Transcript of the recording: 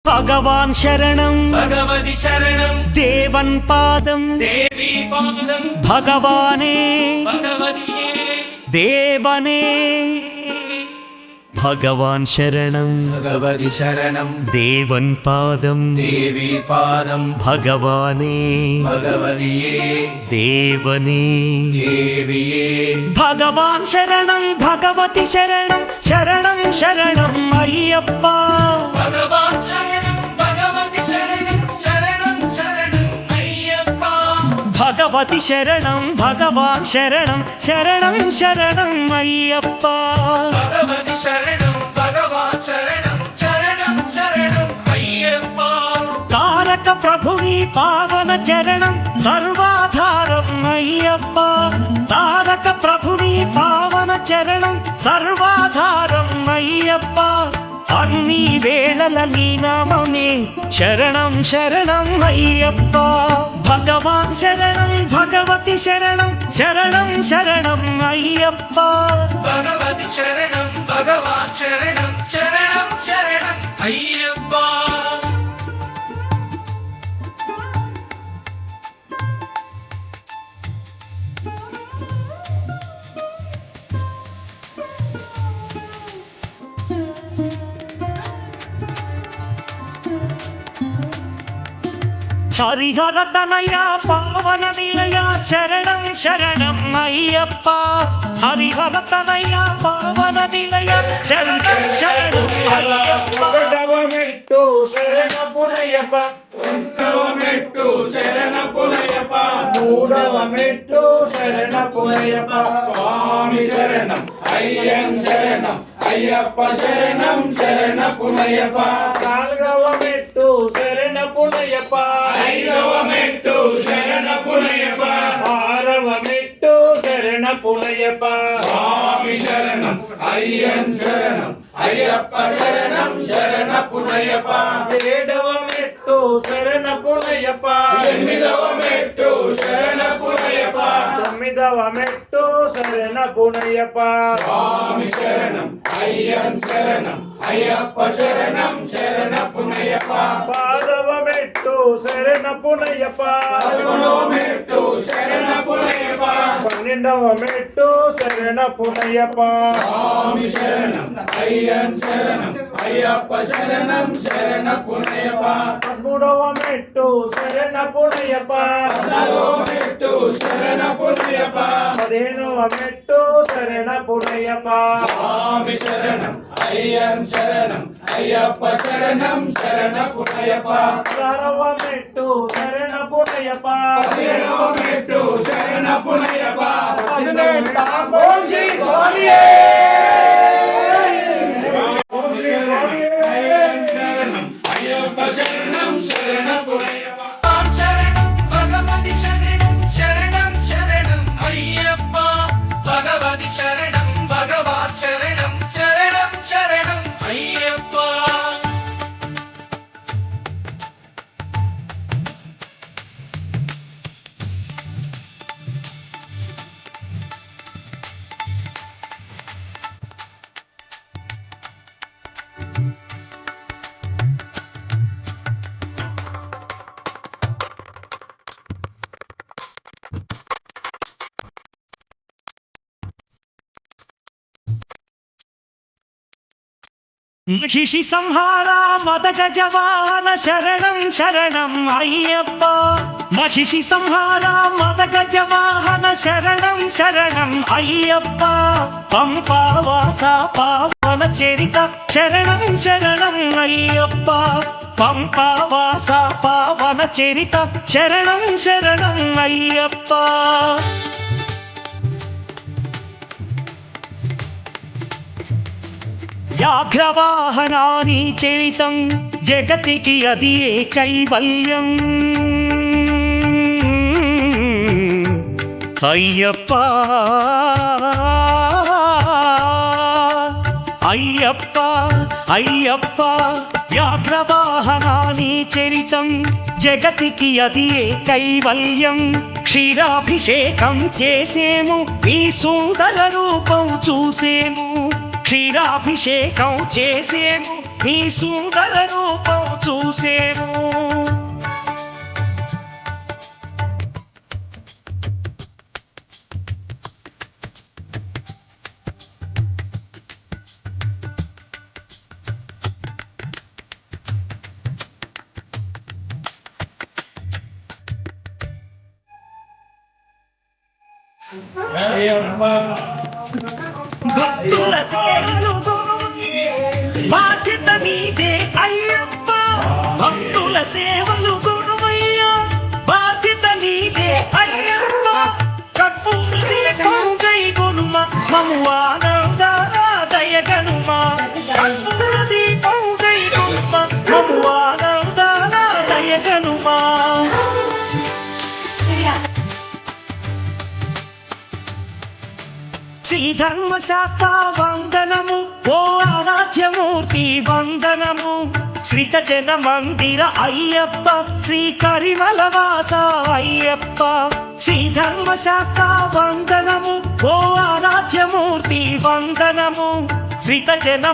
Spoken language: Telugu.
భగవాన్ శరణం భగవతి శరణం దేవన్ పాదం దేవి పాదం భగవానే భగవతియే దేవనే భగవాన్ శరణం భగవతి శరణం దేవన్ పాదం దేవి పాదం భగవానే భగవతియే దేవనే దేవియే భగవాన్ శరణం భగవతి శరణం శరణం శరణం అయ్యప్ప భగవాన్ శరణం భగవతి శరణం శరణం శరణం అయ్యప్ప భగవతి శరణం భగవాన్ శరణం శరణం శరణం అయ్యప్ప భగవతి శరణం భగవాన్ శరణం శరణం శరణం అయ్యప్ప తారక ప్రభుని పావన చరణం సర్వాధారం అయ్యప్ప తారక ప్రభుని పావన చరణం సర్వాధారం అయ్యప్ప అన్ని వేళల నీ నామమే శరణం శరణం అయ్యప్ప భగవాన్ శరణం భగవతి శరణం శరణం శరణం అయ్యప్ప భగవతి శరణం భగవాన్ శరణం శరణం శరణం అయ్యప్ప హరిహర తనయ పావన నిలయ శరణం శరణం అయ్యప్ప హరిహర తనయ పావన నిలయ శరణం శరణం అయ్యప్ప మెట్టు శరణ పునయప రెండవ మెట్టు శరణ పునయప మూడవ మెట్టు శరణ పునయప స్వామి శరణం అయ్యం శరణం అయ్యప్ప శరణం శరణ పునయప నాలుగవ మెట్టు శరణ పునయప ఐదవ మెట్టు శరణ పునయప ఆరవ మెట్టు శరణ పునయప స్వామి శరణం అయ్యం శరణం అయ్యప్ప శరణం శరణ పునయప ఏడవ మెట్టు శరణ పునయప ఎనిమిదవ మెట్టు శరణ పునయప తొమ్మిదవ మెట్టు శరణ పునయప స్వామి శరణం అయ్యం శరణం అయ్యప్ప శరణం శరణ పునయప పాదవ మెట్టు శరణ పునయప పదకొండవ మెట్టు శరణ పునయప పన్నెండవ మెట్టు శరణ పునయప స్వామి శరణం అయ్యం శరణం అయ్యప్ప శరణం శరణ పునయప పదమూడవ మెట్టు శరణ పునయప పద్నాలుగవ మెట్టు శరణ పునయప పదిహేనవ మెట్టు శరణ పునయప స్వామి శరణం అయ్యం శరణం అయ్యప్ప శరణం శరణ పునయప పదహారవ మెట్టు శరణ పునయప పదిహేడవ మెట్టు శరణ పునయప పదినెట్టాం ఓం శ్రీ స్వామియే అయ్యప్ప శరణం శరణ పునయప శరణం భగవతి శరణం శరణం శరణం అయ్యప్ప భగవతి శరణం భగవాన్ శరణం శరణం శరణం అయ్యప్ప మహిషి సంహార మద గజవాహన శరణం శరణం అయ్యప్ప మహిషి సంహార మద గజవాహన శరణం శరణం అయ్యప్ప పంపావాస పావన చరిత శరణం శరణం అయ్యప్ప పంపావాస పావన చరిత శరణం శరణం అయ్యప్ప వ్యాఘ్రవాహనాని చరితం జగతికి అది ఏ కైవల్యం అయ్యప్ప అయ్యప్ప అయ్యప్ప వ్యాఘ్రవాహనాని చరితం జగతికి అది ఏ కైవల్యం క్షీరాభిషేకం చేసేము నీ సుందర రూపం చూసేము క్షీరాభిషేకం చేసేము నీ సుందర రూపం భక్తుల సేవలు బాధ్యత నీదే అయ్యప్ప. భక్తుల సేవలు గురువయ్యా, బాధ్యత నీదే అయ్యప్ప. కర్పూర దీపం జై గునుమ మము ఆనంద దయగనుమ. కర్పూర దీపం జై గునుమ మము ఆనంద దయగనుమ. శ్రీ ధర్మశాస్త్ర వందనము ఓ ఆరాధ్యమూర్తి వందనము. శ్రీత జన మందిర అయ్యప్ప, శ్రీ కరిమల వాస అయ్యప్ప. శ్రీ ధర్మశాస్త్ర వందనము ఓ ఆరాధ్యమూర్తి వందనము. శ్రీత జన